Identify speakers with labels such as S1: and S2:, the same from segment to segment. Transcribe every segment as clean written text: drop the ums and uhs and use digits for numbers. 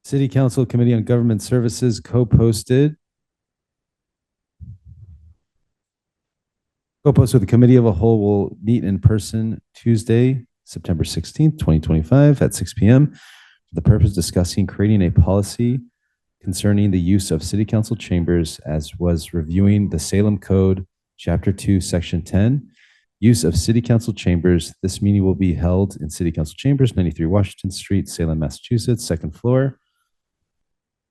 S1: City Council Committee on Government Services co-posted with the Committee of a Whole will meet in person Tuesday, September 16th, 2025 at 6 p.m. for the purpose of discussing creating a policy concerning the use of city council chambers as was reviewing the Salem Code, Chapter 2, Section 10, use of city council chambers. This meeting will be held in City Council Chambers, 93 Washington Street, Salem, Massachusetts, second floor.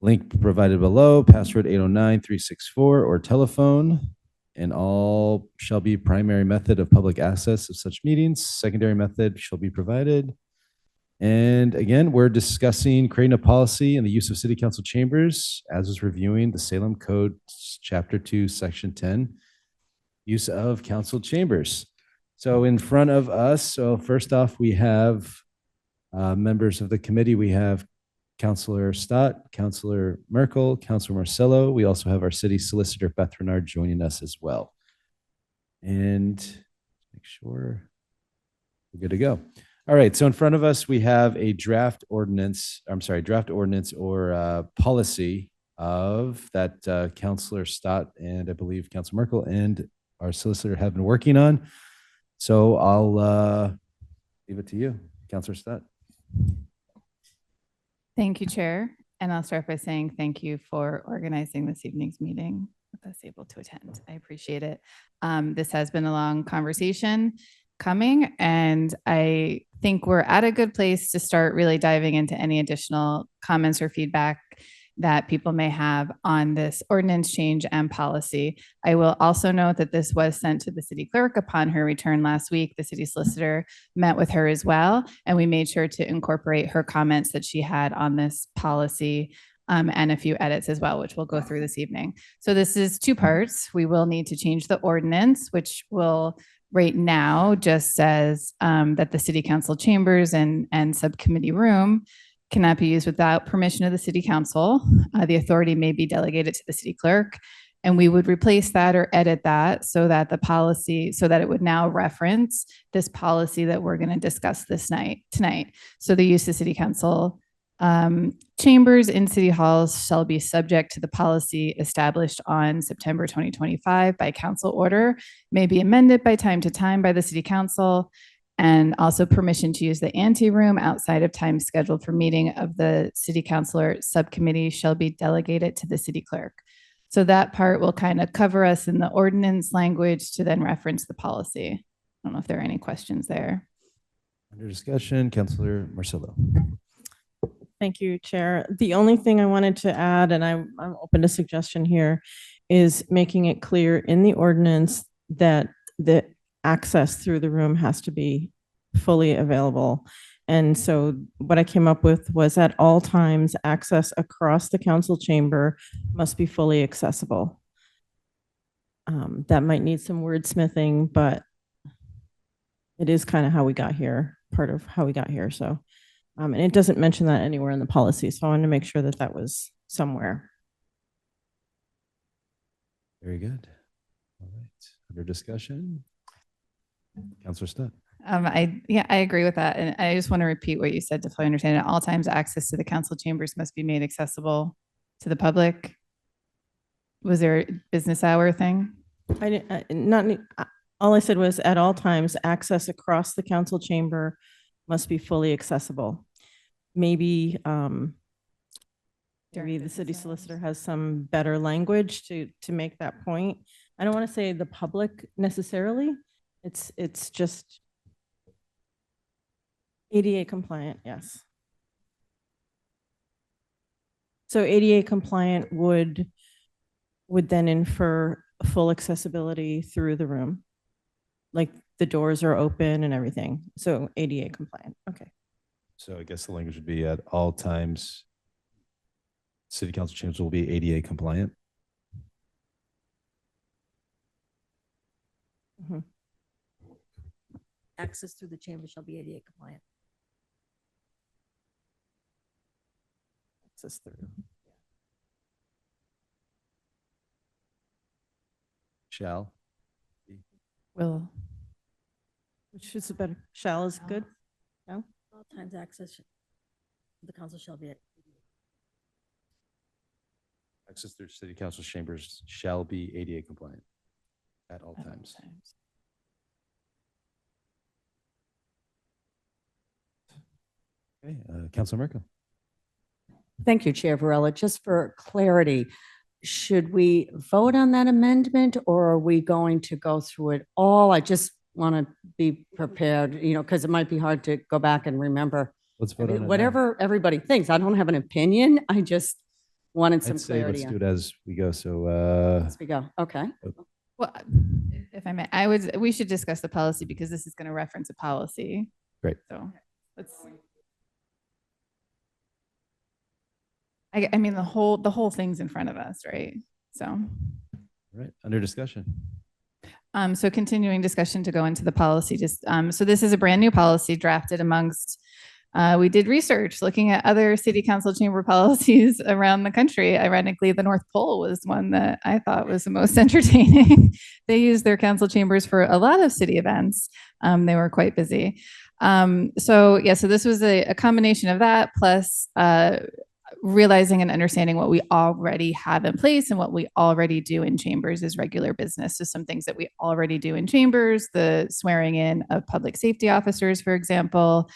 S1: Link provided below, password 809-364 or telephone, and all shall be primary method of public access of such meetings. Secondary method shall be provided. And again, we're discussing creating a policy in the use of city council chambers as is reviewing the Salem Code, Chapter 2, Section 10, use of council chambers. So in front of us, so first off, we have members of the committee. We have Councilor Stott, Councilor Merkel, Councilor Marcello. We also have our city solicitor, Beth Renard, joining us as well. And make sure we're good to go. All right, so in front of us, we have a draft ordinance or policy of that Councilor Stott and I believe Councilor Merkel and our solicitor have been working on. So I'll leave it to you, Councilor Stott.
S2: Thank you, Chair. And I'll start by saying thank you for organizing this evening's meeting with us able to attend. I appreciate it. This has been a long conversation coming, and I think we're at a good place to start really diving into any additional comments or feedback that people may have on this ordinance change and policy. I will also note that this was sent to the city clerk upon her return last week. The city solicitor met with her as well, and we made sure to incorporate her comments that she had on this policy and a few edits as well, which we'll go through this evening. So this is two parts. We will need to change the ordinance, which will right now just says that the city council chambers and subcommittee room cannot be used without permission of the city council. The authority may be delegated to the city clerk. And we would replace that or edit that so that the policy, so that it would now reference this policy that we're going to discuss tonight. So the use of city council chambers in city halls shall be subject to the policy established on September 2025 by council order, may be amended by time to time by the city council, and also permission to use the ante room outside of time scheduled for meeting of the city councilor subcommittee shall be delegated to the city clerk. So that part will kind of cover us in the ordinance language to then reference the policy. I don't know if there are any questions there.
S1: Under discussion, Councilor Marcello.
S3: Thank you, Chair. The only thing I wanted to add, and I'm open to suggestion here, is making it clear in the ordinance that the access through the room has to be fully available. And so what I came up with was at all times, access across the council chamber must be fully accessible. That might need some wordsmithing, but it is kind of how we got here, part of how we got here. So, and it doesn't mention that anywhere in the policy. So I wanted to make sure that that was somewhere.
S1: Very good. All right. Under discussion, Councilor Stott.
S2: I agree with that. And I just want to repeat what you said to fully understand. At all times, access to the council chambers must be made accessible to the public. Was there a business hour thing?
S3: All I said was at all times, access across the council chamber must be fully accessible. Maybe the city solicitor has some better language to make that point. I don't want to say the public necessarily. It's just ADA compliant, yes. So ADA compliant would then infer full accessibility through the room, like the doors are open and everything. So ADA compliant. Okay.
S1: So I guess the language would be at all times, city council chambers will be ADA compliant.
S3: Mm-hmm.
S4: Access through the chamber shall be ADA compliant.
S3: Access through.
S1: Shall.
S2: Will.
S3: Which is a better, shall is good? No?
S4: All times access to the council shall be at
S1: Access through city council chambers shall be ADA compliant at all
S2: At all
S1: times.
S2: times.
S1: Okay, Councilor Merkel.
S4: Thank you, Chair Varela. Just for clarity, should we vote on that amendment or are we going to go through it all? I just want to be prepared, because it might be hard to go back and remember.
S1: Let's vote on it now.
S4: Whatever everybody thinks. I don't have an opinion. I just wanted some
S1: I'd say let's
S4: clarity.
S1: do it as we go. So,
S4: As we go. Okay.
S2: Well, if I may, we should discuss the policy because this is going to reference a policy.
S1: Great.
S2: So let's. I mean, the whole thing's in front of us, right? So.
S1: all right, under discussion.
S2: So continuing discussion to go into the policy, so this is a brand new policy drafted amongst, we did research looking at other city council chamber policies around the country. Ironically, the North Pole was one that I thought was the most entertaining. They use their council chambers for a lot of city events. They were quite busy. So this was a combination of that plus realizing and understanding what we already have in place and what we already do in chambers is regular business. So some things that we already do in chambers, the swearing in of public safety officers, for example.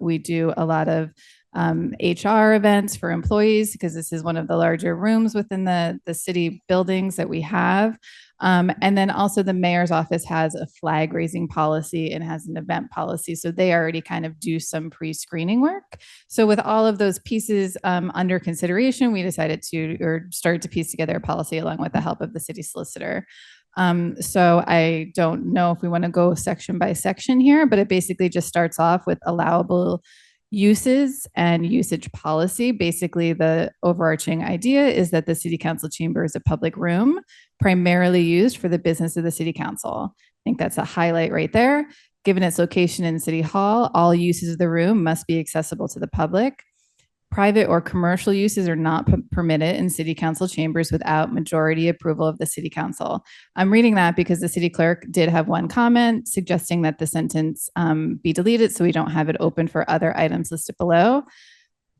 S2: We do a lot of HR events for employees because this is one of the larger rooms within the city buildings that we have. And then also the mayor's office has a flag raising policy and has an event policy. So they already kind of do some pre-screening work. So with all of those pieces under consideration, we decided started to piece together a policy along with the help of the city solicitor. So I don't know if we want to go section by section here, but it basically just starts off with allowable uses and usage policy. Basically, the overarching idea is that the city council chamber is a public room primarily used for the business of the city council. I think that's a highlight right there. Given its location in City Hall, all uses of the room must be accessible to the public. Private or commercial uses are not permitted in city council chambers without majority approval of the city council. I'm reading that because the city clerk did have one comment suggesting that the sentence be deleted so we don't have it open for other items listed below.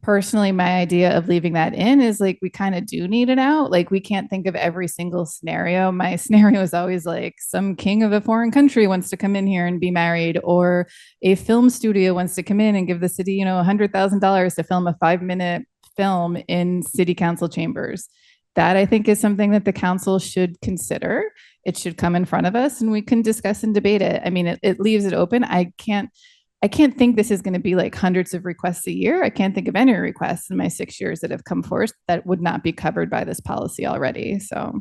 S2: Personally, my idea of leaving that in is like, we kind of do need it out. Like we can't think of every single scenario. My scenario is always like some king of a foreign country wants to come in here and be married, or a film studio wants to come in and give the city, $100,000 to film a 5-minute film in city council chambers. That I think is something that the council should consider. It should come in front of us and we can discuss and debate it. I mean, it leaves it open. I can't think this is going to be like hundreds of requests a year. I can't think of any requests in my 6 years that have come forth that would not be covered by this policy already. So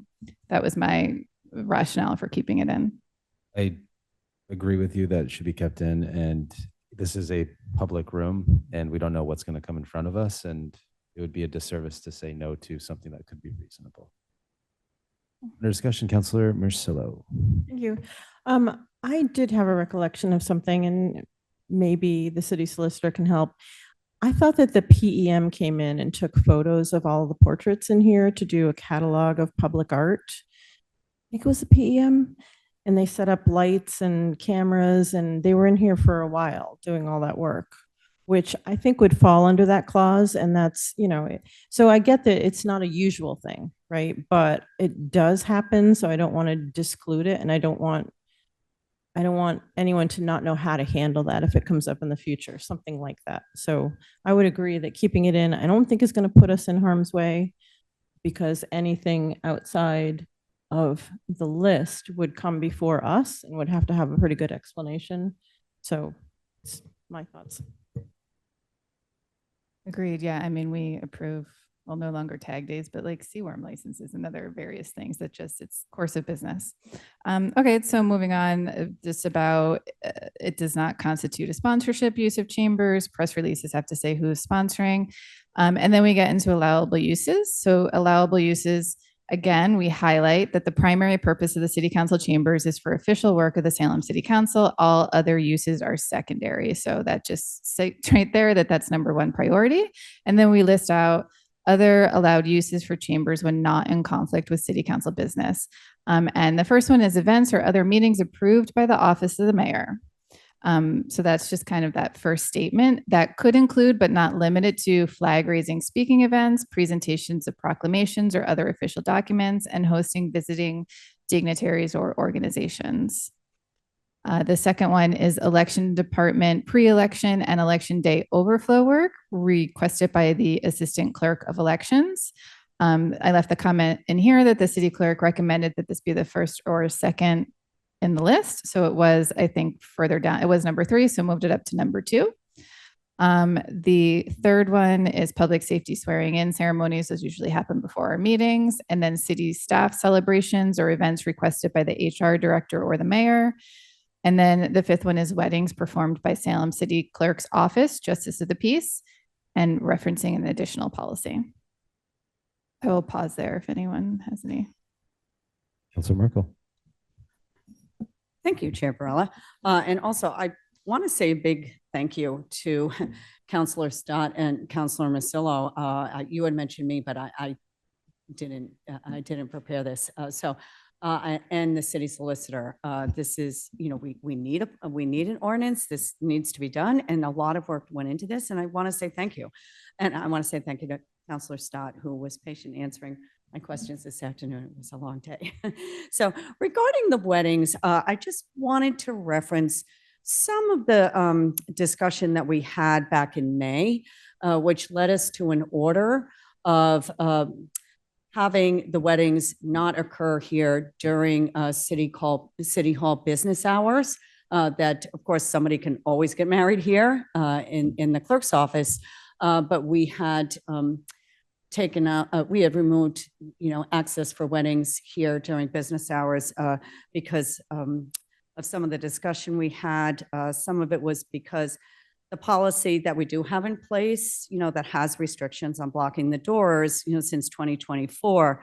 S2: that was my rationale for keeping it in.
S1: I agree with you that it should be kept in, and this is a public room and we don't know what's going to come in front of us, and it would be a disservice to say no to something that could be reasonable. Under discussion, Councilor Marcillo.
S3: Thank you. I did have a recollection of something, and maybe the city solicitor can help. I thought that the PEM came in and took photos of all the portraits in here to do a catalog of public art. I think it was the PEM, and they set up lights and cameras, and they were in here for a while doing all that work, which I think would fall under that clause. And that's, so I get that it's not a usual thing, right? But it does happen. So I don't want to disclude it. And I don't want anyone to not know how to handle that if it comes up in the future, something like that. So I would agree that keeping it in, I don't think is going to put us in harm's way, because anything outside of the list would come before us and would have to have a pretty good explanation. So it's my thoughts.
S2: Agreed. Yeah. I mean, we approve, well, no longer tag days, but like CWORM licenses and other various things that it's course of business. Okay. So moving on, just about, it does not constitute a sponsorship use of chambers. Press releases have to say who's sponsoring. And then we get into allowable uses. So allowable uses, again, we highlight that the primary purpose of the city council chambers is for official work of the Salem City Council. All other uses are secondary. So that just states right there that that's number one priority. And then we list out other allowed uses for chambers when not in conflict with city council business. And the first one is events or other meetings approved by the office of the mayor. So that's just kind of that first statement that could include, but not limited to, flag raising speaking events, presentations of proclamations or other official documents, and hosting visiting dignitaries or organizations. The second one is election department pre-election and election day overflow work requested by the assistant clerk of elections. I left the comment in here that the city clerk recommended that this be the first or second in the list. So it was, I think, further down, it was number 3, so moved it up to number 2. The third one is public safety swearing in ceremonies. Those usually happen before our meetings. And then city staff celebrations or events requested by the HR director or the mayor. And then the 5th one is weddings performed by Salem City Clerk's Office, Justice of the Peace, and referencing an additional policy. I will pause there if anyone has any.
S1: Councilor Merkel.
S4: Thank you, Chair Varela. And also, I want to say a big thank you to Councilor Stott and Councilor Masillo. You had mentioned me, but I didn't prepare this. And the city solicitor. This is, we need an ordinance. This needs to be done, and a lot of work went into this. And I want to say thank you, and I want to say thank you to Councilor Stott, who was patient answering my questions this afternoon. It was a long day. So regarding the weddings, I just wanted to reference some of the discussion that we had back in May, which led us to an order of having the weddings not occur here during City Hall business hours. That, of course, somebody can always get married here in the clerk's office, but we had taken out, we had removed, access for weddings here during business hours because of some of the discussion we had. Some of it was because the policy that we do have in place, that has restrictions on blocking the doors, since 2024,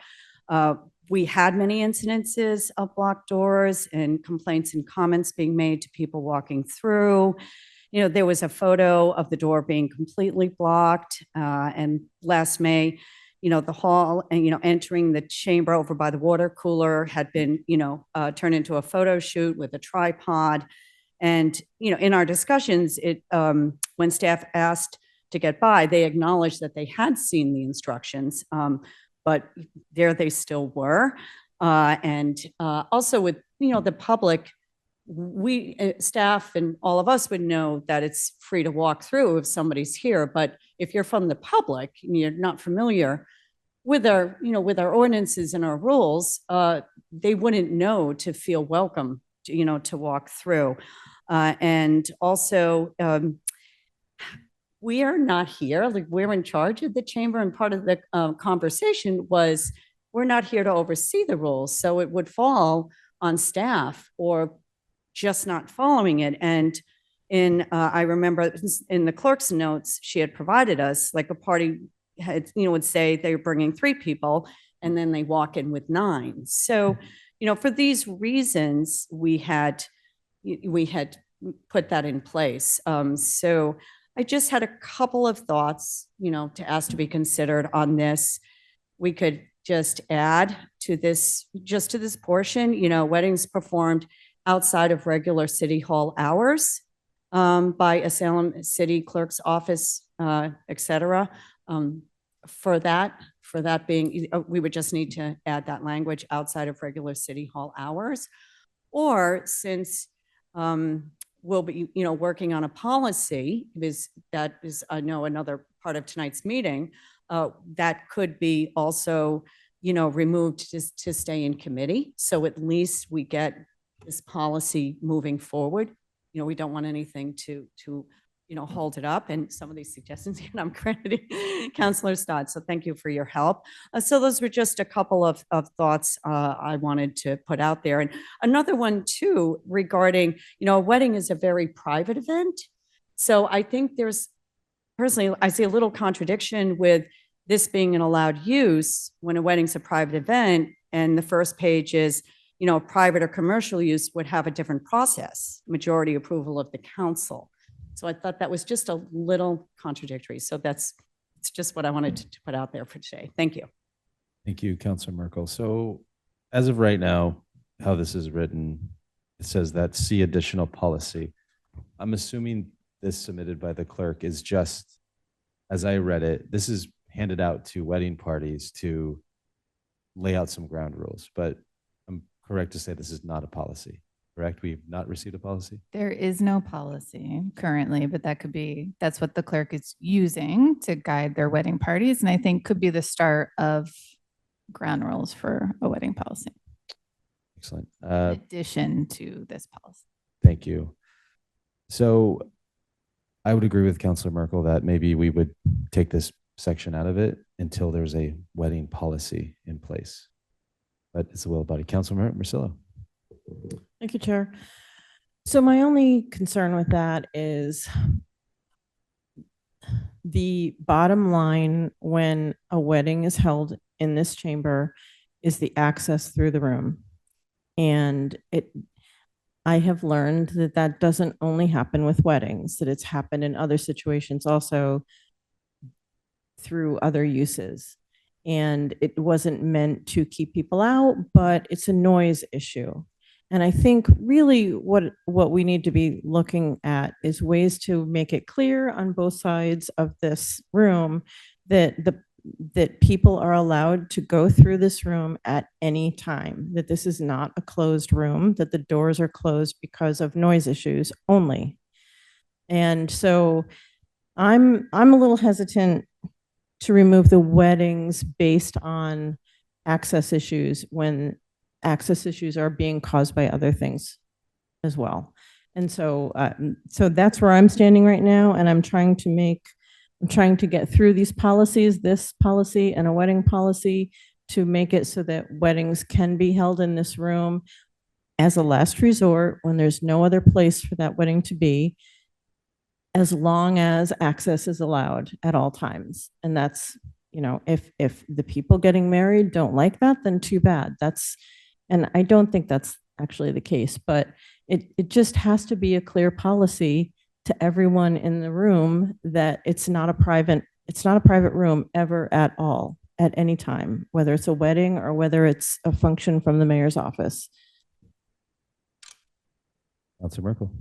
S4: we had many incidences of blocked doors and complaints and comments being made to people walking through. There was a photo of the door being completely blocked. And last May, the hall and, entering the chamber over by the water cooler had been, turned into a photo shoot with a tripod. And, in our discussions, when staff asked to get by, they acknowledged that they had seen the instructions, but there they still were. And also with, the public, we staff and all of us would know that it's free to walk through if somebody's here. But if you're from the public and you're not familiar with our, with our ordinances and our rules, they wouldn't know to feel welcome, to walk through. And also, we are not here, like we're in charge of the chamber, and part of the conversation was we're not here to oversee the rules. So it would fall on staff or just not following it. And I remember in the clerk's notes, she had provided us, like a party had, would say they're bringing 3 people and then they walk in with 9. So, for these reasons, we had put that in place. So I just had a couple of thoughts, to ask to be considered on this. We could just add to this, portion, weddings performed outside of regular city hall hours by a Salem City Clerk's Office, et cetera. For that being, we would just need to add that language outside of regular city hall hours. Or since we'll be, working on a policy, that is, I know, another part of tonight's meeting, that could be also, removed to stay in committee. So at least we get this policy moving forward. We don't want anything to hold it up. And some of these suggestions, and I'm crediting Councilor Stott. So thank you for your help. So those were just a couple of thoughts I wanted to put out there. And another one too, regarding, a wedding is a very private event. So I think personally, I see a little contradiction with this being an allowed use when a wedding's a private event. And the first page is, private or commercial use would have a different process, majority approval of the council. So I thought that was just a little contradictory. So it's just what I wanted to put out there for today. Thank you.
S1: Thank you, Councilor Merkel. So as of right now, how this is written, it says that see additional policy. I'm assuming this submitted by the clerk is just, as I read it, this is handed out to wedding parties to lay out some ground rules, but I'm correct to say this is not a policy, correct? We've not received a policy?
S2: There is no policy currently, but that's what the clerk is using to guide their wedding parties. And I think could be the start of ground rules for a wedding policy,
S1: Excellent.
S2: in addition to this policy.
S1: Thank you. So I would agree with Councilor Merkel that maybe we would take this section out of it until there's a wedding policy in place. But it's the will of the body. Councilor Marcillo.
S3: Thank you, Chair. So my only concern with that is the bottom line when a wedding is held in this chamber is the access through the room. And I have learned that that doesn't only happen with weddings, that it's happened in other situations also through other uses. And it wasn't meant to keep people out, but it's a noise issue. And I think really what we need to be looking at is ways to make it clear on both sides of this room that that people are allowed to go through this room at any time, that this is not a closed room, that the doors are closed because of noise issues only. And so I'm a little hesitant to remove the weddings based on access issues when access issues are being caused by other things as well. And so so that's where I'm standing right now, and I'm trying to get through these policies, this policy and a wedding policy, to make it so that weddings can be held in this room as a last resort when there's no other place for that wedding to be, as long as access is allowed at all times. And that's, you know, if the people getting married don't like that, then too bad. And I don't think that's actually the case, but it just has to be a clear policy to everyone in the room that it's not a private room ever at all, at any time, whether it's a wedding or whether it's a function from the mayor's office.
S1: Councilor Merkel.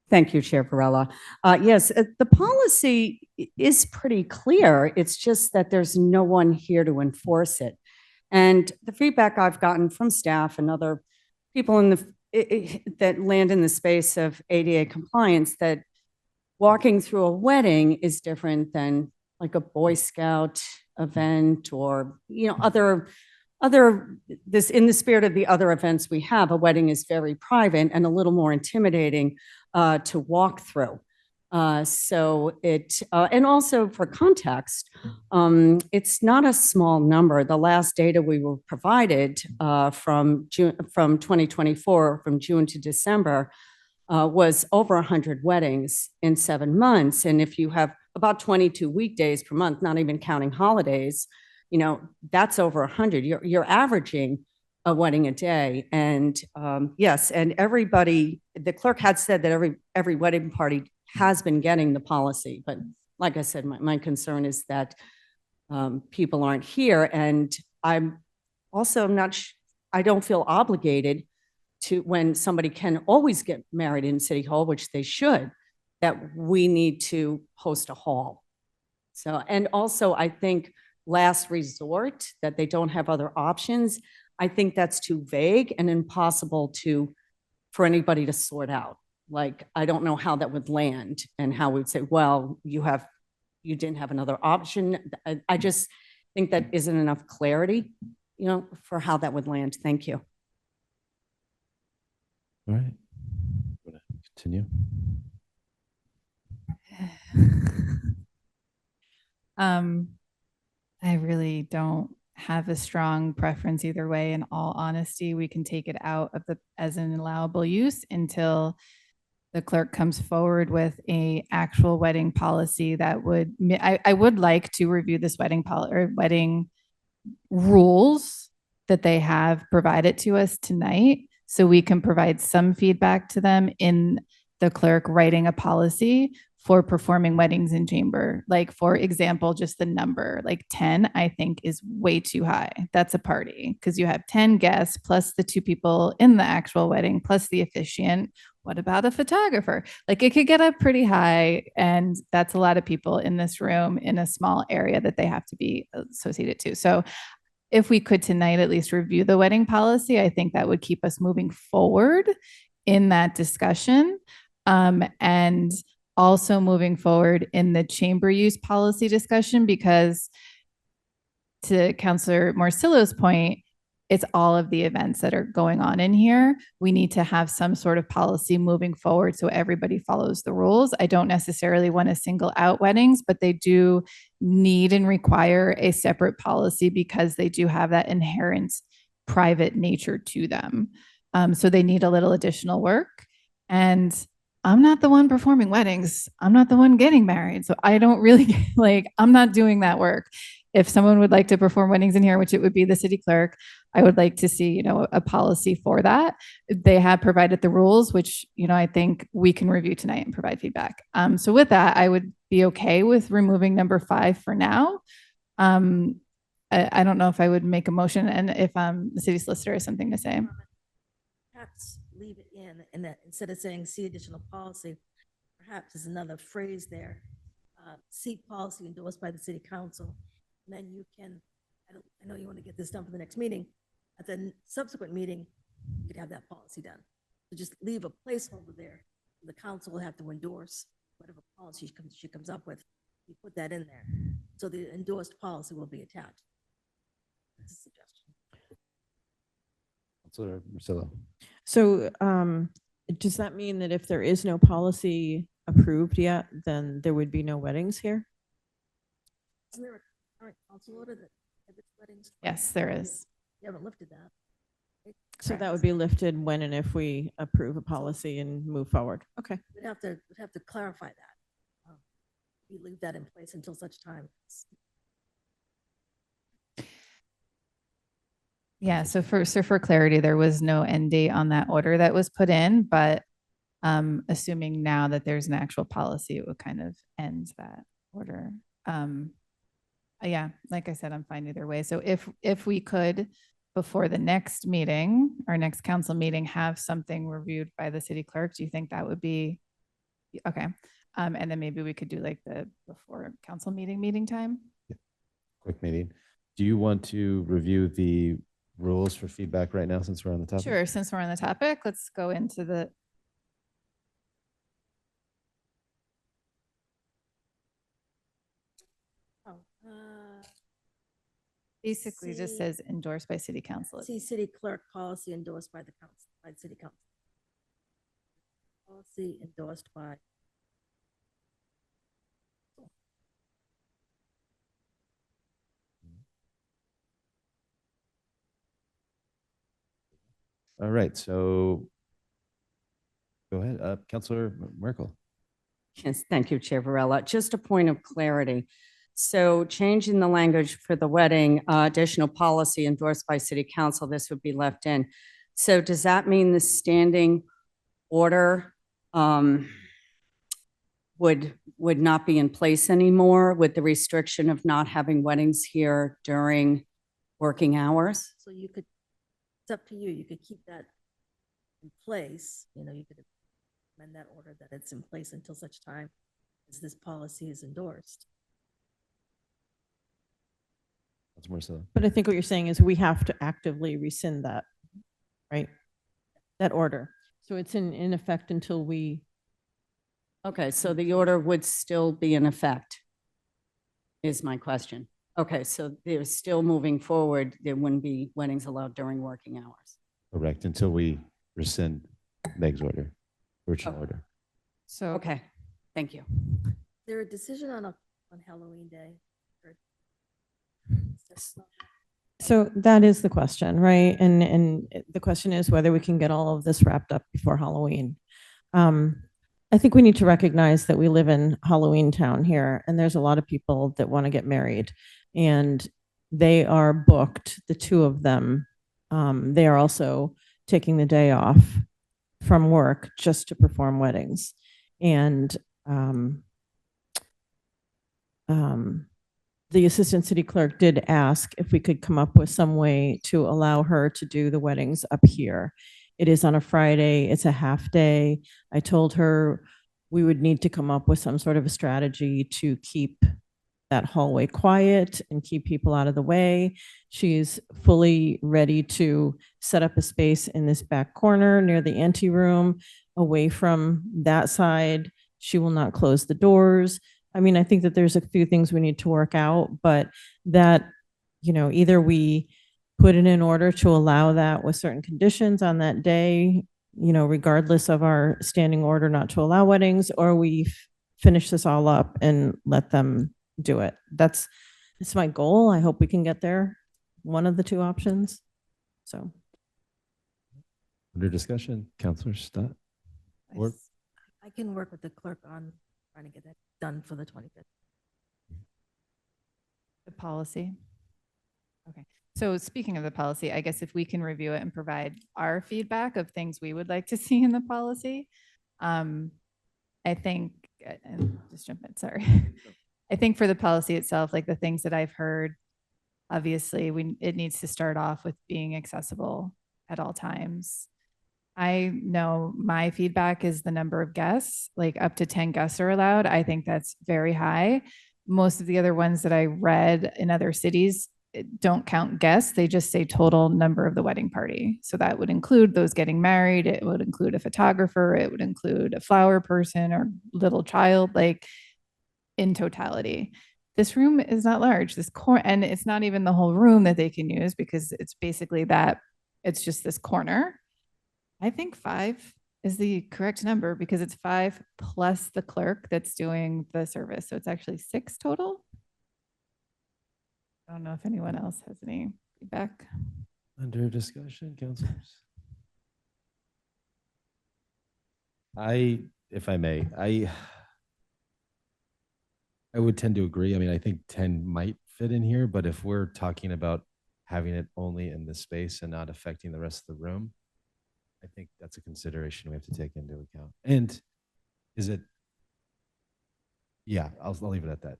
S4: Thank you, Chair Varela. Yes, the policy is pretty clear. It's just that there's no one here to enforce it. And the feedback I've gotten from staff and other people in that land in the space of ADA compliance, that walking through a wedding is different than like a Boy Scout event or, you know, other this, in the spirit of the other events we have. A wedding is very private and a little more intimidating to walk through. So and also for context, it's not a small number. The last data we were provided from 2024, from June to December, was over 100 weddings in 7 months. And if you have about 22 weekdays per month, not even counting holidays, you know, that's over 100. You're averaging a wedding a day. And yes, and everybody, the clerk had said that every wedding party has been getting the policy. But like I said, my concern is that people aren't here. And I'm also I don't feel obligated to, when somebody can always get married in City Hall, which they should, that we need to host a hall. So, and also I think last resort, that they don't have other options, I think that's too vague and impossible for anybody to sort out. Like, I don't know how that would land and how we'd say, well, you didn't have another option. I just think that isn't enough clarity, you know, for how that would land. Thank you.
S1: All right. Continue.
S2: I really don't have a strong preference either way. In all honesty, we can take it out of as an allowable use until the clerk comes forward with a actual wedding policy that would, I would like to review this wedding rules that they have provided to us tonight, so we can provide some feedback to them in the clerk writing a policy for performing weddings in chamber. Like, for example, just the number, like 10, I think is way too high. That's a party because you have 10 guests plus the 2 people in the actual wedding plus the officiant. What about a photographer? Like it could get up pretty high, and that's a lot of people in this room in a small area that they have to be associated to. So if we could tonight at least review the wedding policy, I think that would keep us moving forward in that discussion. And also moving forward in the chamber use policy discussion, because to Councillor Morcillo's point, it's all of the events that are going on in here. We need to have some sort of policy moving forward so everybody follows the rules. I don't necessarily want to single out weddings, but they do need and require a separate policy because they do have that inherent private nature to them. So they need a little additional work. And I'm not the one performing weddings. I'm not the one getting married. So I don't really like, I'm not doing that work. If someone would like to perform weddings in here, which it would be the city clerk, I would like to see, a policy for that. They have provided the rules, which, I think we can review tonight and provide feedback. So with that, I would be okay with removing number 5 for now. I don't know if I would make a motion, and if the city solicitor has something to say.
S5: Perhaps leave it in, and that instead of saying see additional policy, perhaps there's another phrase there. See policy endorsed by the city council. And then you can, I know you want to get this done for the next meeting. At the subsequent meeting, you could have that policy done. So just leave a placeholder there. The council will have to endorse whatever policy she comes up with. You put that in there. So the endorsed policy will be attached. That's a suggestion.
S1: Councilor Marcillo.
S3: So does that mean that if there is no policy approved yet, then there would be no weddings here?
S5: Isn't there a current council order that prohibits weddings?
S2: Yes, there is.
S5: You haven't lifted that.
S3: So that would be lifted when and if we approve a policy and move forward. Okay.
S5: We'd have to clarify that. We leave that in place until such time.
S2: Yeah, so for clarity, there was no end date on that order that was put in, but assuming now that there's an actual policy, it would kind of end that order. Yeah, like I said, I'm fine either way. So if we could, before the next meeting, our next council meeting, have something reviewed by the city clerk, do you think that would be okay? And then maybe we could do like the before council meeting time.
S1: Quick meeting. Do you want to review the rules for feedback right now since we're on the topic?
S2: Sure, since we're on the topic, let's go into the. Basically just
S5: See-
S2: says endorsed by city council.
S5: See city clerk policy endorsed by the council, by the city council. Policy endorsed by.
S1: All right, so go ahead, Councilor Merkel.
S4: Yes, thank you, Chair Varela. Just a point of clarity. So changing the language for the wedding, additional policy endorsed by city council, this would be left in. So does that mean the standing order would not be in place anymore with the restriction of not having weddings here during working hours?
S5: So you could, it's up to you. You could keep that in place. You could amend that order that it's in place until such time as this policy is endorsed.
S1: Councilor Marcillo.
S3: But I think what you're saying is we have to actively rescind that, right? That order. So it's in effect until we.
S4: Okay, so the order would still be in effect, is my question. Okay, so they're still moving forward. There wouldn't be weddings allowed during working hours.
S1: Correct, until we rescind Meg's order, original order.
S2: So,
S4: Okay, thank you.
S5: Is there a decision on Halloween Day?
S3: So that is the question, right? And the question is whether we can get all of this wrapped up before Halloween. I think we need to recognize that we live in Halloween town here, and there's a lot of people that want to get married, and they are booked, the two of them. They are also taking the day off from work just to perform weddings. And the assistant city clerk did ask if we could come up with some way to allow her to do the weddings up here. It is on a Friday. It's a half day. I told her we would need to come up with some sort of a strategy to keep that hallway quiet and keep people out of the way. She's fully ready to set up a space in this back corner near the anteroom, away from that side. She will not close the doors. I mean, I think that there's a few things we need to work out, but that, either we put it in order to allow that with certain conditions on that day, regardless of our standing order not to allow weddings, or we finish this all up and let them do it. That's my goal. I hope we can get there. One of the two options. So.
S1: Under discussion, Counselor Stott. Or-
S5: I can work with the clerk on trying to get that done for the 25th.
S2: The policy. Okay. So speaking of the policy, I guess if we can review it and provide our feedback of things we would like to see in the policy, I think, and just jump in, sorry. I think for the policy itself, like the things that I've heard, obviously it needs to start off with being accessible at all times. I know my feedback is the number of guests, like up to 10 guests are allowed. I think that's very high. Most of the other ones that I read in other cities don't count guests. They just say total number of the wedding party. So that would include those getting married. It would include a photographer. It would include a flower person or little child, like in totality. This room is not large. And it's not even the whole room that they can use because it's basically that it's just this corner. I think 5 is the correct number because it's 5 plus the clerk that's doing the service. So it's actually 6 total. I don't know if anyone else has any feedback.
S1: Under discussion, counselors. If I may, I would tend to agree. I mean, I think 10 might fit in here, but if we're talking about having it only in this space and not affecting the rest of the room, I think that's a consideration we have to take into account. And is it? Yeah, I'll leave it at that.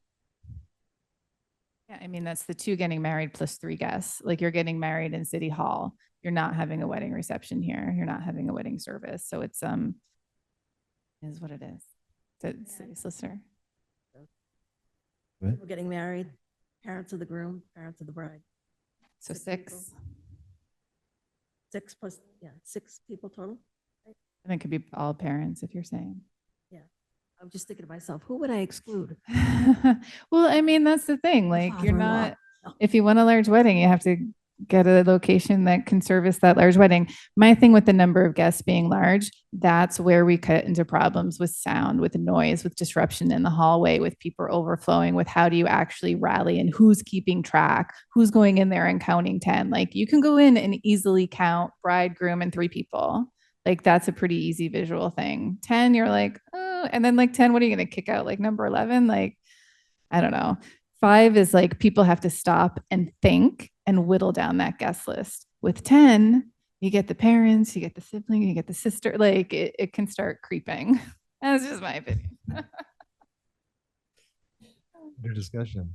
S2: Yeah, I mean, that's the 2 getting married plus 3 guests. Like you're getting married in City Hall. You're not having a wedding reception here. You're not having a wedding service. So it's is what it is. City solicitor.
S5: We're getting married, parents of the groom, parents of the bride.
S2: So
S5: 6
S2: 6.
S5: people. 6 plus, 6 people total.
S2: And it could be all parents if you're saying.
S5: I'm just thinking to myself, who would I exclude?
S2: Well, I mean, that's the thing.
S5: My
S2: Like you're
S5: father-in-law.
S2: not, if you want a large wedding, you have to get a location that can service that large wedding. My thing with the number of guests being large, that's where we cut into problems with sound, with noise, with disruption in the hallway, with people overflowing, with how do you actually rally and who's keeping track, who's going in there and counting 10. Like you can go in and easily count bride, groom, and 3 people. Like that's a pretty easy visual thing. 10, you're like, oh, and then like 10, what are you going to kick out? Like number 11? Like, I don't know. 5 is like people have to stop and think and whittle down that guest list. With 10, you get the parents, you get the sibling, you get the sister, like it can start creeping. That's just my opinion.
S1: Under discussion.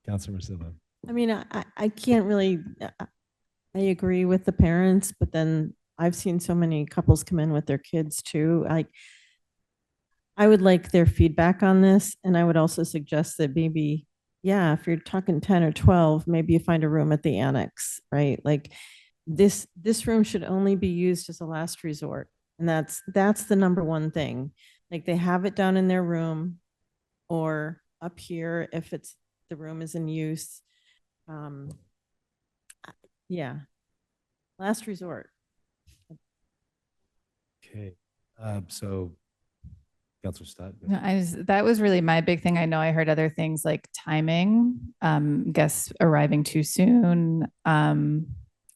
S1: Councilor Marcillo.
S3: I mean, I can't really, I agree with the parents, but then I've seen so many couples come in with their kids too. Like, I would like their feedback on this. And I would also suggest that maybe, yeah, if you're talking 10 or 12, maybe you find a room at the annex, right? Like this room should only be used as a last resort. And that's the number one thing. Like they have it down in their room or up here if the room is in use. Yeah. Last resort.
S1: Okay. So Councilor Stott.
S2: No, that was really my big thing. I know I heard other things like timing, guests arriving too soon, and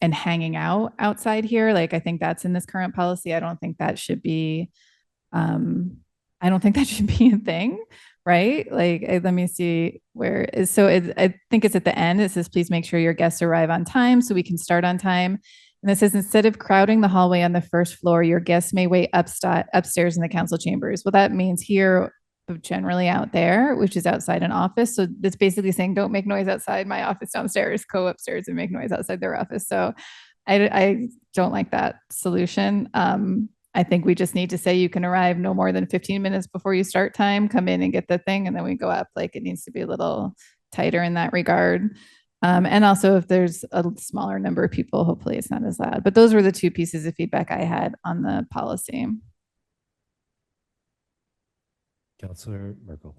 S2: hanging out outside here. Like I think that's in this current policy. I don't think that should be a thing, right? Like let me see where is I think it's at the end. It says please make sure your guests arrive on time so we can start on time. And it says, instead of crowding the hallway on the first floor, your guests may wait upstairs in the council chambers. Well, that means here, but generally out there, which is outside an office. So that's basically saying, don't make noise outside my office downstairs, go upstairs and make noise outside their office. So I don't like that solution. I think we just need to say you can arrive no more than 15 minutes before you start time, come in and get the thing, and then we go up. Like it needs to be a little tighter in that regard. And also if there's a smaller number of people, hopefully it's not as loud. But those were the two pieces of feedback I had on the policy.
S1: Counselor Merkel.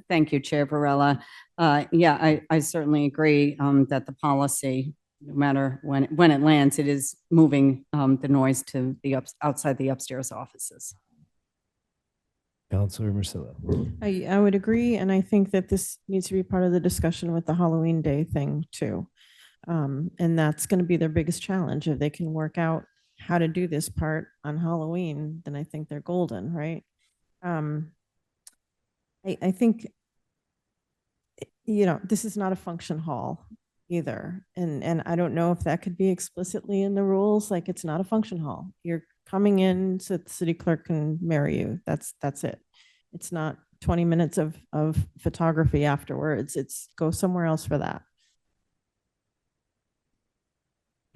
S4: Thank you, Chair Varela. Yeah, I certainly agree that the policy, no matter when it lands, it is moving the noise to the outside the upstairs offices.
S1: Counselor Marcillo.
S3: I would agree, and I think that this needs to be part of the discussion with the Halloween Day thing too. And that's going to be their biggest challenge. If they can work out how to do this part on Halloween, then I think they're golden, right? I think, this is not a function hall either. And I don't know if that could be explicitly in the rules, like it's not a function hall. You're coming in so the city clerk can marry you. That's it. It's not 20 minutes of photography afterwards. It's go somewhere else for that.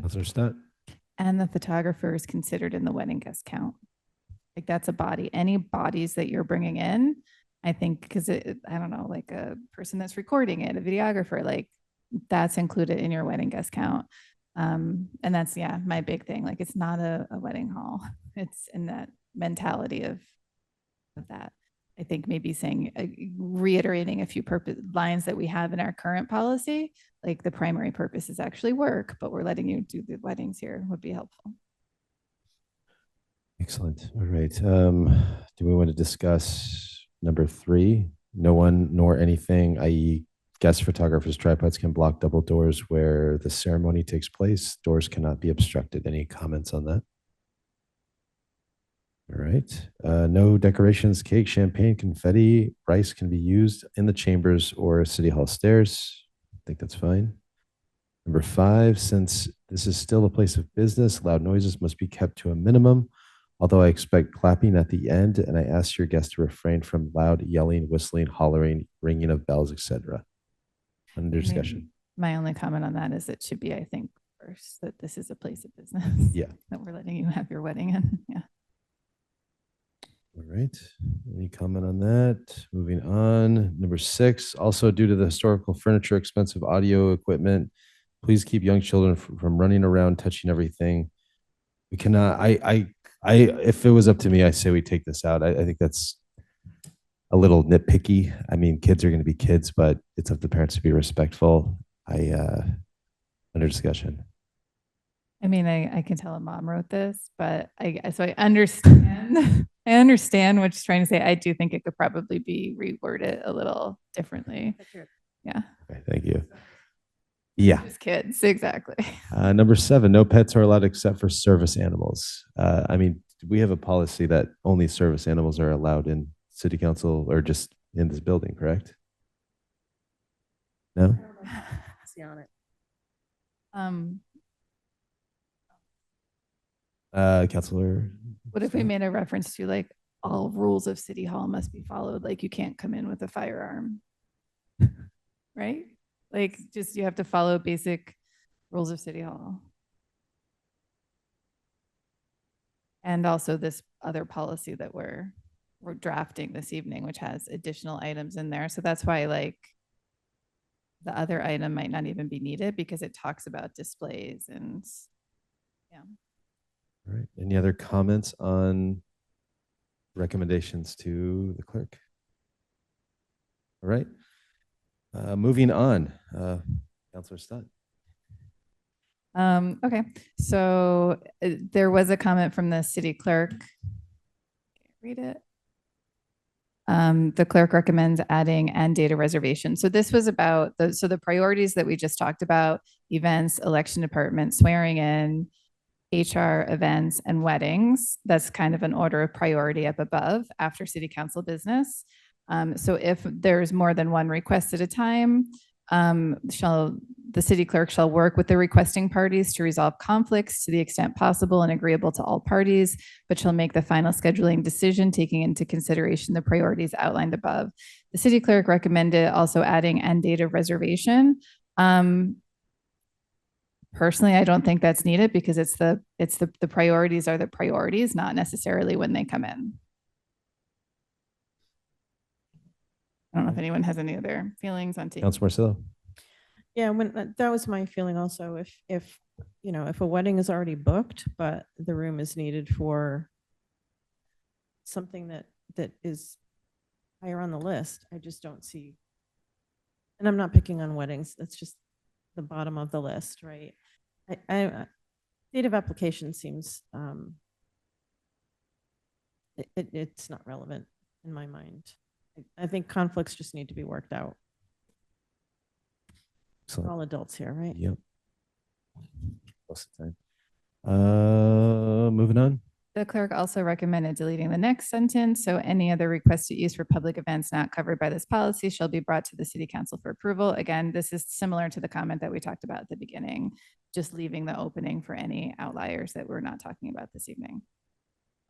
S1: Counselor Stott.
S2: And the photographer is considered in the wedding guest count. Like that's a body. Any bodies that you're bringing in, I think, because I don't know, like a person that's recording it, a videographer, like that's included in your wedding guest count. And that's, yeah, my big thing. Like it's not a wedding hall. It's in that mentality of that. I think maybe saying, reiterating a few lines that we have in our current policy, like the primary purpose is actually work, but we're letting you do the weddings here would be helpful.
S1: Excellent. All right. Do we want to discuss number 3? No one nor anything, i.e. guest photographers' tripods can block double doors where the ceremony takes place. Doors cannot be obstructed. Any comments on that? All right. No decorations, cake, champagne, confetti, rice can be used in the chambers or City Hall stairs. I think that's fine. Number 5, since this is still a place of business, loud noises must be kept to a minimum. Although I expect clapping at the end, and I ask your guests to refrain from loud yelling, whistling, hollering, ringing of bells, etc. Under discussion.
S2: My only comment on that is it should be, I think, first that this is a place of business.
S1: Yeah.
S2: That we're letting you have your wedding in. Yeah.
S1: All right. Any comment on that? Moving on. Number 6, also due to the historical furniture, expensive audio equipment, please keep young children from running around, touching everything. We cannot, if it was up to me, I say we take this out. I think that's a little nitpicky. I mean, kids are going to be kids, but it's up to parents to be respectful. Under discussion.
S2: I mean, I can tell a mom wrote this, but so I understand. I understand what she's trying to say. I do think it could probably be reworded a little differently. Yeah.
S1: Okay, thank you. Yeah.
S2: Just kids, exactly.
S1: Number 7, no pets are allowed except for service animals. I mean, we have a policy that only service animals are allowed in city council or just in this building, correct? No?
S5: See on it.
S1: Councilor.
S2: What if we made a reference to like all rules of City Hall must be followed? Like you can't come in with a firearm, right? Like just you have to follow basic rules of City Hall. And also this other policy that we're drafting this evening, which has additional items in there. So that's why like the other item might not even be needed because it talks about displays and yeah.
S1: All right. Any other comments on recommendations to the clerk? All right. Moving on. Councilor Stott.
S2: Okay, so there was a comment from the city clerk. Read it. The clerk recommends adding and data reservation. So this was about the priorities that we just talked about: events, election department, swearing in, HR, events, and weddings. That's kind of an order of priority up above after city council business. So if there's more than one request at a time, the city clerk shall work with the requesting parties to resolve conflicts to the extent possible and agreeable to all parties, but shall make the final scheduling decision taking into consideration the priorities outlined above. The city clerk recommended also adding end date of reservation. Personally, I don't think that's needed because the priorities are the priorities, not necessarily when they come in. I don't know if anyone has any other feelings on taking.
S1: Councilor Marcelo.
S3: Yeah, when that was my feeling also. If you know, if a wedding is already booked, but the room is needed for something that is higher on the list, I just don't see. And I'm not picking on weddings. That's just the bottom of the list, right? Date of application seems it's not relevant in my mind. I think conflicts just need to be worked out. We're
S1: Excellent.
S3: all adults here, right?
S1: Yep. Most of the time. Moving on.
S2: The clerk also recommended deleting the next sentence. So any other requested use for public events not covered by this policy shall be brought to the city council for approval. Again, this is similar to the comment that we talked about at the beginning, just leaving the opening for any outliers that we're not talking about this evening.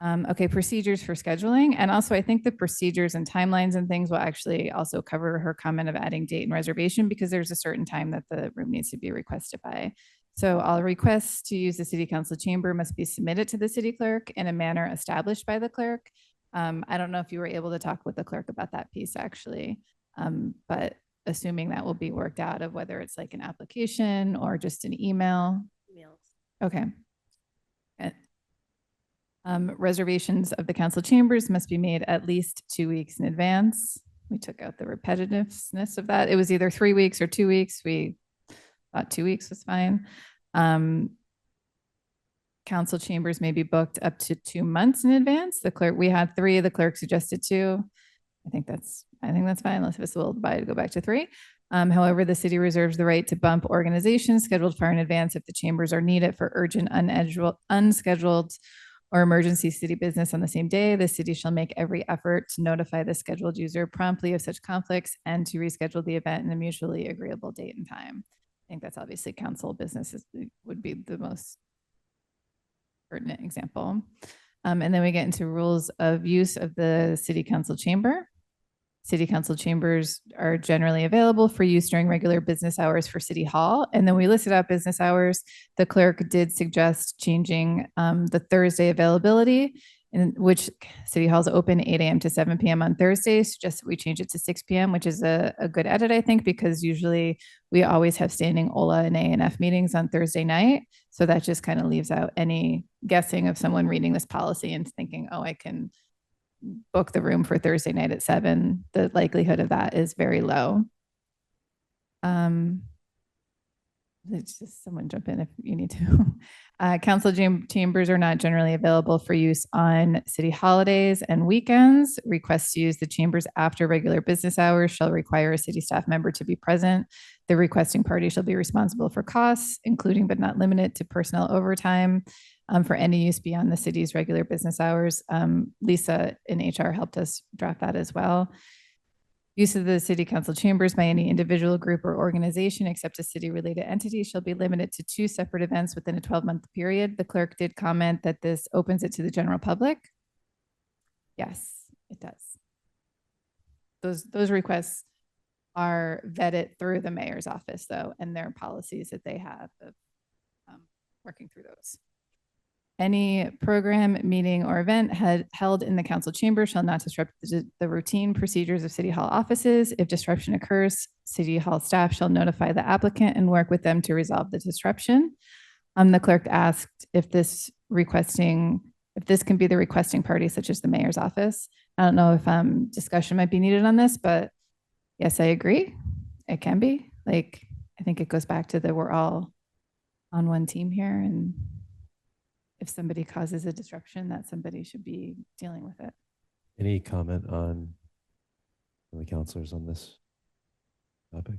S2: Okay, procedures for scheduling. And also I think the procedures and timelines and things will actually also cover her comment of adding date and reservation because there's a certain time that the room needs to be requested by. So all requests to use the city council chamber must be submitted to the city clerk in a manner established by the clerk. I don't know if you were able to talk with the clerk about that piece actually, but assuming that will be worked out of whether it's like an application or just an email.
S5: Emails.
S2: Okay. Reservations of the council chambers must be made at least 2 weeks in advance. We took out the repetitiveness of that. It was either 3 weeks or 2 weeks. We thought 2 weeks was fine. Council chambers may be booked up to 2 months in advance. The clerk, we had 3, the clerk suggested 2. I think that's fine, unless it's will by to go back to 3. However, the city reserves the right to bump organizations scheduled far in advance if the chambers are needed for urgent, unscheduled or emergency city business on the same day. The city shall make every effort to notify the scheduled user promptly of such conflicts and to reschedule the event in a mutually agreeable date and time. I think that's obviously council business would be the most pertinent example. And then we get into rules of use of the city council chamber. City council chambers are generally available for use during regular business hours for City Hall. And then we listed out business hours. The clerk did suggest changing the Thursday availability, in which City Hall is open 8 a.m. to 7 p.m. on Thursdays. Just we change it to 6 p.m., which is a good edit, I think, because usually we always have standing OLA and A&F meetings on Thursday night. So that just kind of leaves out any guessing of someone reading this policy and thinking, oh, I can book the room for Thursday night at 7. The likelihood of that is very low. It's just someone jump in if you need to. Council chambers are not generally available for use on city holidays and weekends. Requests to use the chambers after regular business hours shall require a city staff member to be present. The requesting party shall be responsible for costs, including but not limited to personnel overtime, for any use beyond the city's regular business hours. Lisa in HR helped us draft that as well. Use of the city council chambers by any individual, group, or organization except a city-related entity shall be limited to 2 separate events within a 12-month period. The clerk did comment that this opens it to the general public. Yes, it does. Those requests are vetted through the mayor's office, though, and their policies that they have of working through those. Any program, meeting, or event held in the council chamber shall not disrupt the routine procedures of City Hall offices. If disruption occurs, City Hall staff shall notify the applicant and work with them to resolve the disruption. The clerk asked if this can be the requesting party, such as the mayor's office. I don't know if discussion might be needed on this, but yes, I agree. It can be. Like, I think it goes back to that we're all on one team here, and if somebody causes a disruption, that somebody should be dealing with it.
S1: Any comment on the counselors on this topic?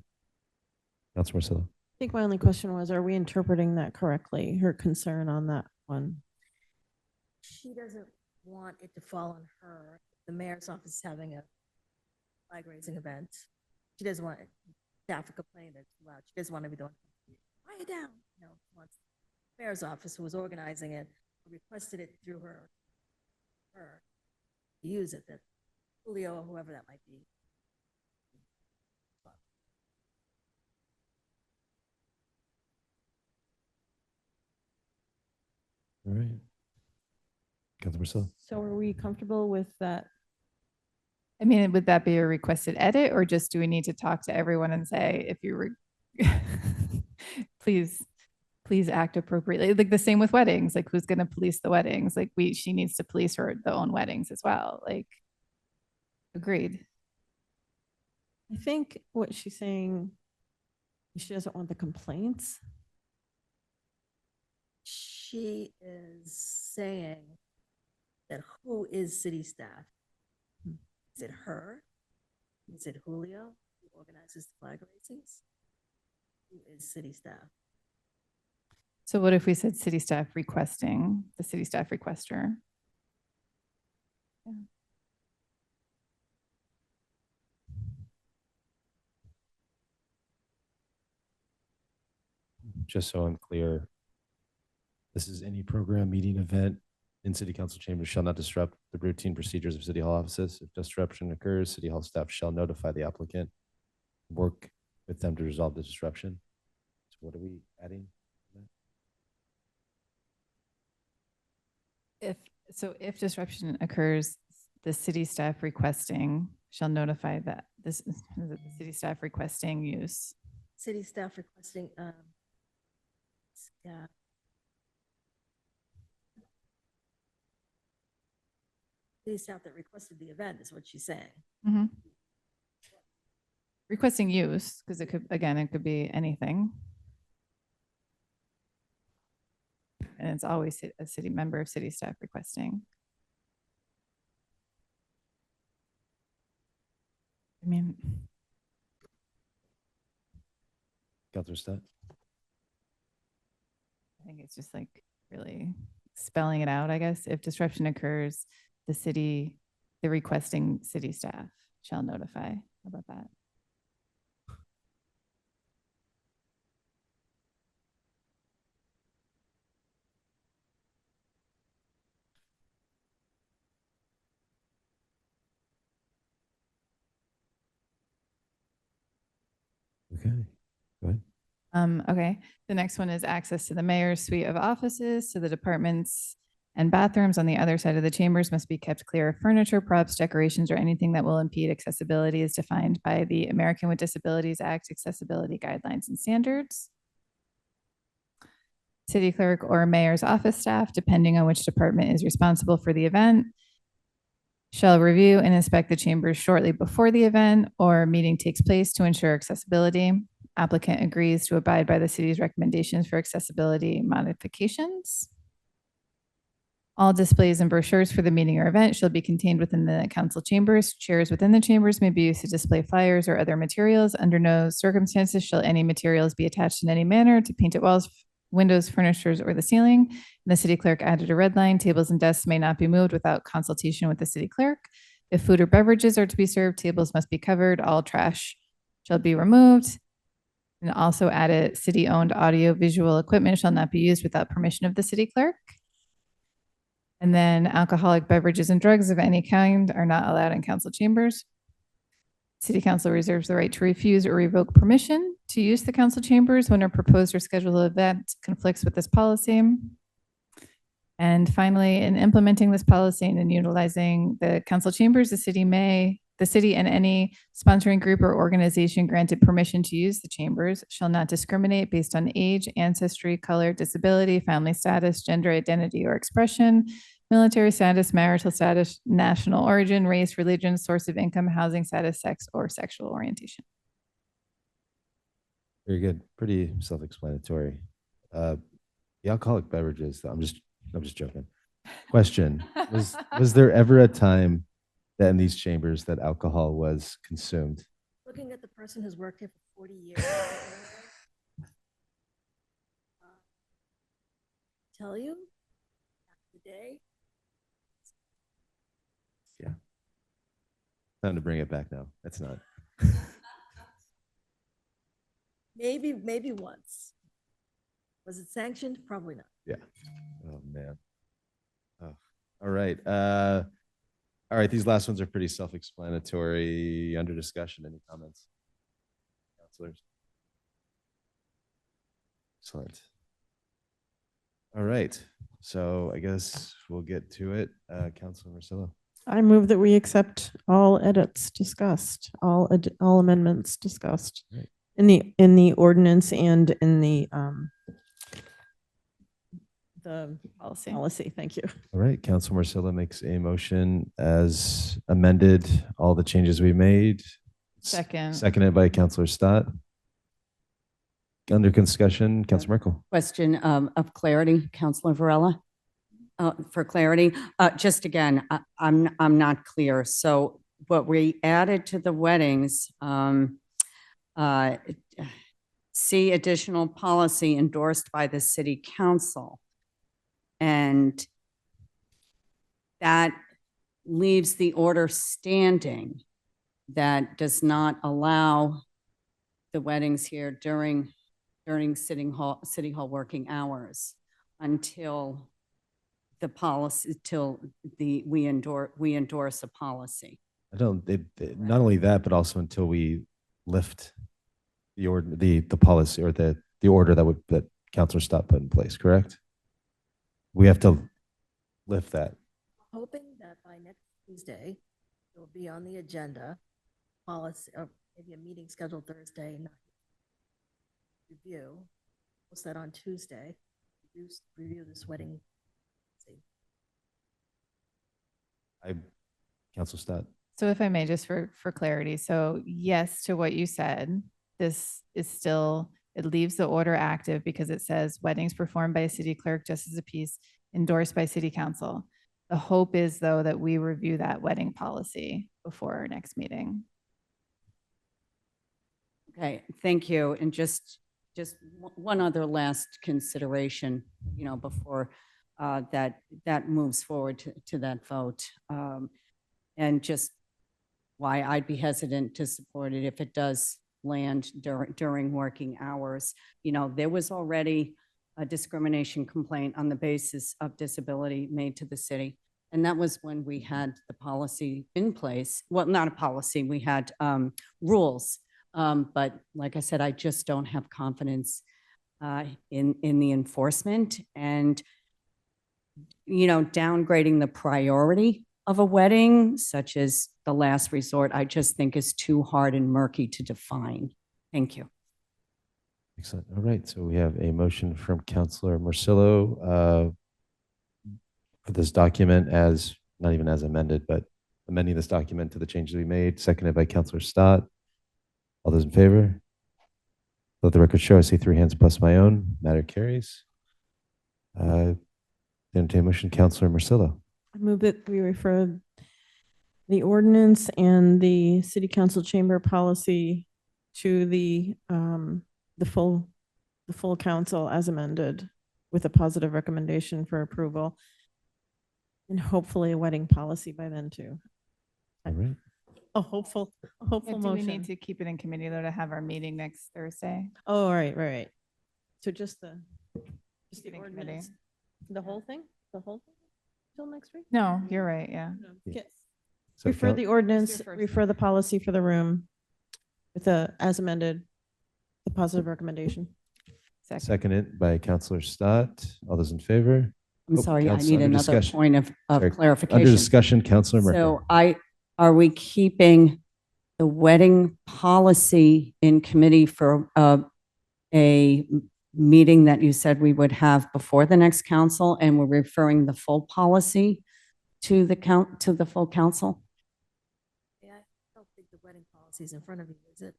S1: Councilor Marcelo.
S3: I think my only question was, are we interpreting that correctly? Her concern on that one.
S5: She doesn't want it to fall on her. The mayor's office is having a flag raising event. She doesn't want staff to complain that's loud. She doesn't want to be doing, quiet down. No, she wants the mayor's office, who was organizing it, requested it through her to use it, that Julio or whoever that might be.
S1: All right. Councilor Marcelo.
S3: So are we comfortable with that?
S2: I mean, would that be a requested edit, or just do we need to talk to everyone and say, if you were, please act appropriately? Like the same with weddings, like who's going to police the weddings? Like she needs to police her own weddings as well. Like, agreed.
S3: I think what she's saying, she doesn't want the complaints.
S5: She is saying that who is city staff? Is it her? Is it Julio, who organizes the flag raisings? Who is city staff?
S2: So what if we said city staff requesting, the city staff requester? Yeah.
S1: Just so I'm clear, this is any program, meeting, event in city council chambers shall not disrupt the routine procedures of city hall offices. If disruption occurs, city hall staff shall notify the applicant, work with them to resolve the disruption. So what are we adding?
S2: If disruption occurs, the city staff requesting shall notify that this is the city staff requesting use.
S5: City staff requesting, yeah. City staff that requested the event is what she's saying.
S2: Mhm. Requesting use, because it could, again, it could be anything. And it's always a city member of city staff requesting. I mean,
S1: Councilor Stott?
S2: I think it's just like really spelling it out, I guess. If disruption occurs, the requesting city staff shall notify. How about that?
S1: Okay, go ahead.
S2: Okay, the next one is access to the mayor's suite of offices, to the departments and bathrooms on the other side of the chambers must be kept clear of furniture, props, decorations, or anything that will impede accessibility as defined by the American with Disabilities Act accessibility guidelines and standards. City clerk or mayor's office staff, depending on which department is responsible for the event, shall review and inspect the chambers shortly before the event or meeting takes place to ensure accessibility. Applicant agrees to abide by the city's recommendations for accessibility modifications. All displays and brochures for the meeting or event shall be contained within the council chambers. Chairs within the chambers may be used to display flyers or other materials. Under no circumstances shall any materials be attached in any manner to painted walls, windows, furnitures, or the ceiling. And the city clerk added a red line. Tables and desks may not be moved without consultation with the city clerk. If food or beverages are to be served, tables must be covered. All trash shall be removed. And also added, city-owned audio visual equipment shall not be used without permission of the city clerk. And then alcoholic beverages and drugs of any kind are not allowed in council chambers. City council reserves the right to refuse or revoke permission to use the council chambers when a proposed or scheduled event conflicts with this policy. And finally, in implementing this policy and in utilizing the council chambers, the city and any sponsoring group or organization granted permission to use the chambers shall not discriminate based on age, ancestry, color, disability, family status, gender identity or expression, military status, marital status, national origin, race, religion, source of income, housing status, sex, or sexual orientation.
S1: Very good. Pretty self-explanatory. The alcoholic beverages, I'm just joking. Question, was there ever a time that in these chambers that alcohol was consumed?
S5: Looking at the person who's worked here for 40 years. Tell you, after the day,
S1: Time to bring it back now. That's not.
S5: maybe once. Was it sanctioned? Probably not.
S1: Yeah. Oh man. Oh. All right. All right. These last ones are pretty self-explanatory. Under discussion. Any comments? Counselors? Excellent. All right. So I guess we'll get to it. Councilor Marcelo.
S3: I move that we accept all edits discussed, all amendments discussed
S1: Right.
S3: in the ordinance and in the policy. Thank you.
S1: All right, Council Marcelo makes a motion as amended, all the changes we made.
S2: Second.
S1: Seconded by Councilor Stott. Under discussion, Councilor Merkel.
S4: Question of clarity, Counselor Varela. For clarity, just again, I'm not clear. So what we added to the weddings, see additional policy endorsed by the city council. And that leaves the order standing that does not allow the weddings here during city hall working hours until the policy, we endorse a policy.
S1: I don't, not only that, but also until we lift the order, the policy or the order that Councilor Stott put in place, correct? We have to lift that.
S5: Hoping that by next Tuesday, it will be on the agenda, policy, or maybe a meeting scheduled Thursday, not review. We'll set on Tuesday, review this wedding.
S1: Councilor Stott.
S2: So if I may, just for clarity, so yes to what you said, this is still, it leaves the order active because it says weddings performed by a city clerk, justice of peace, endorsed by city council. The hope is though that we review that wedding policy before our next meeting.
S4: Okay, thank you. And just one other last consideration, before that moves forward to that vote. And just why I'd be hesitant to support it if it does land during working hours. There was already a discrimination complaint on the basis of disability made to the city. And that was when we had the policy in place. Well, not a policy, we had rules. But like I said, I just don't have confidence in the enforcement, and downgrading the priority of a wedding, such as the last resort, I just think is too hard and murky to define. Thank you.
S1: Excellent. All right. So we have a motion from Councilor Marcillo for this document as, not even as amended, but amending this document to the changes we made, seconded by Councilor Stott. All those in favor? Let the record show I see 3 hands plus my own. Matter carries. Entertain motion, Councilor Marcillo.
S3: I move that we refer the ordinance and the city council chamber policy to the full council as amended with a positive recommendation for approval, and hopefully a wedding policy by then too.
S1: All right.
S3: A hopeful
S2: Do we
S3: motion.
S2: need to keep it in committee though to have our meeting next Thursday?
S3: Oh, right. So just the
S2: Keep it in committee.
S3: ordinance, the whole thing till next week?
S2: No, you're right, yeah.
S3: Get-
S1: So
S3: Refer the ordinance,
S2: your first
S3: refer the policy for the room with the, as amended, the positive recommendation.
S2: Second.
S1: seconded by Councilor Stott. All those in favor?
S4: I'm
S1: Oh,
S4: sorry, I
S1: Council,
S4: need
S1: under
S4: another
S1: discussion.
S4: point of
S1: Sorry.
S4: clarification.
S1: Under discussion, Councilor Merkel.
S4: So are we keeping the wedding policy in committee for a meeting that you said we would have before the next council, and we're referring the full policy to the full council?
S5: Yeah, I don't think the wedding policy is in front of you, is it?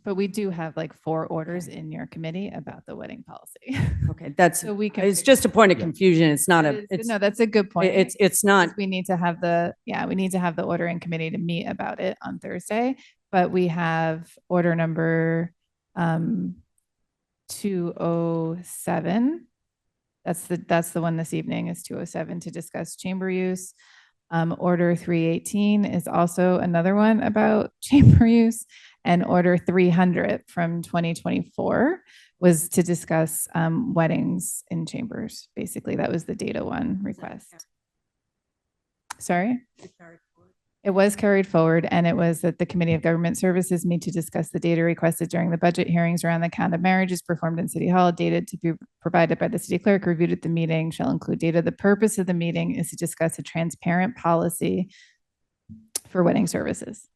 S2: But we do have like 4 orders in your committee about the wedding policy.
S4: Okay, that's,
S2: So we can.
S4: it's just a point of
S1: Yeah.
S4: confusion. It's not
S2: It
S4: a,
S2: is- No, that's a good point.
S4: it's not,
S2: We need to have we need to have the order in committee to meet about it on Thursday, but we have order number 207. That's the one this evening is 207 to discuss chamber use. Order 318 is also another one about chamber use, and order 300 from 2024 was to discuss weddings in chambers. Basically, that was the data one request. Sorry? It was carried forward, and it was that the Committee of Government Services meet to discuss the data requested during the budget hearings around the count of marriages performed in City Hall. Data to be provided by the city clerk reviewed at the meeting shall include data. The purpose of the meeting is to discuss a transparent policy for wedding services.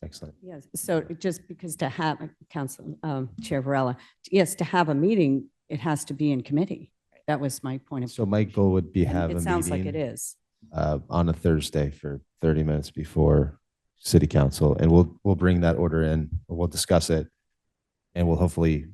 S1: Excellent.
S4: Yes, so just because to have, Council, Chair Varela, yes, to have a meeting, it has to be in committee. That was my point of.
S1: So my goal would be
S4: and
S1: have a
S4: it sounds like it
S1: meeting
S4: is.
S1: on a Thursday for 30 minutes before city council, and we'll bring that order in, or we'll discuss it, and we'll hopefully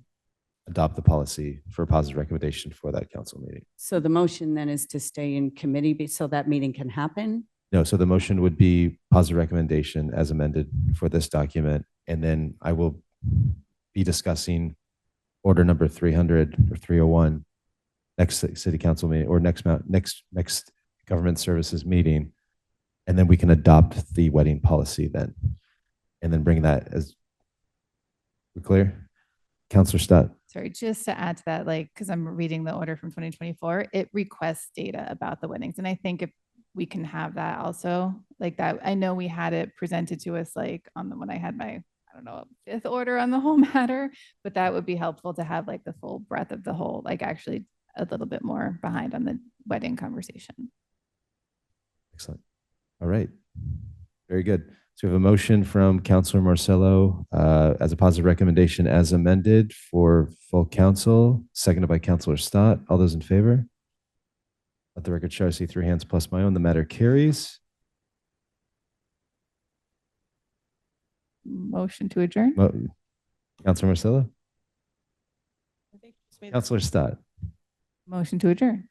S1: adopt the policy for a positive recommendation for that council meeting.
S4: So the motion then is to stay in committee so that meeting can happen?
S1: No, so the motion would be positive recommendation as amended for this document, and then I will be discussing order number 300 or 301 next city council meeting, or next government services meeting, and then we can adopt the wedding policy then, and then bring that as, we're clear? Councillor Stott.
S2: Sorry, just to add to that, like, because I'm reading the order from 2024, it requests data about the weddings. And I think if we can have that also, like that, I know we had it presented to us like on the, when I had my, I don't know, fifth order on the whole matter, but that would be helpful to have like the full breadth of the whole, like actually a little bit more behind on the wedding conversation.
S1: Excellent. All right. Very good. So we have a motion from Councillor Marcelo as a positive recommendation as amended for full council, seconded by Councillor Stott. All those in favor? Let the record show I see 3 hands plus my own. The matter carries.
S2: Motion to adjourn.
S1: Councillor Marcelo? Councillor Stott?
S2: Motion to adjourn.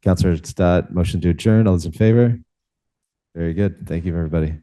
S1: Councillor Stott, motion to adjourn. All those in favor? Very good. Thank you, everybody.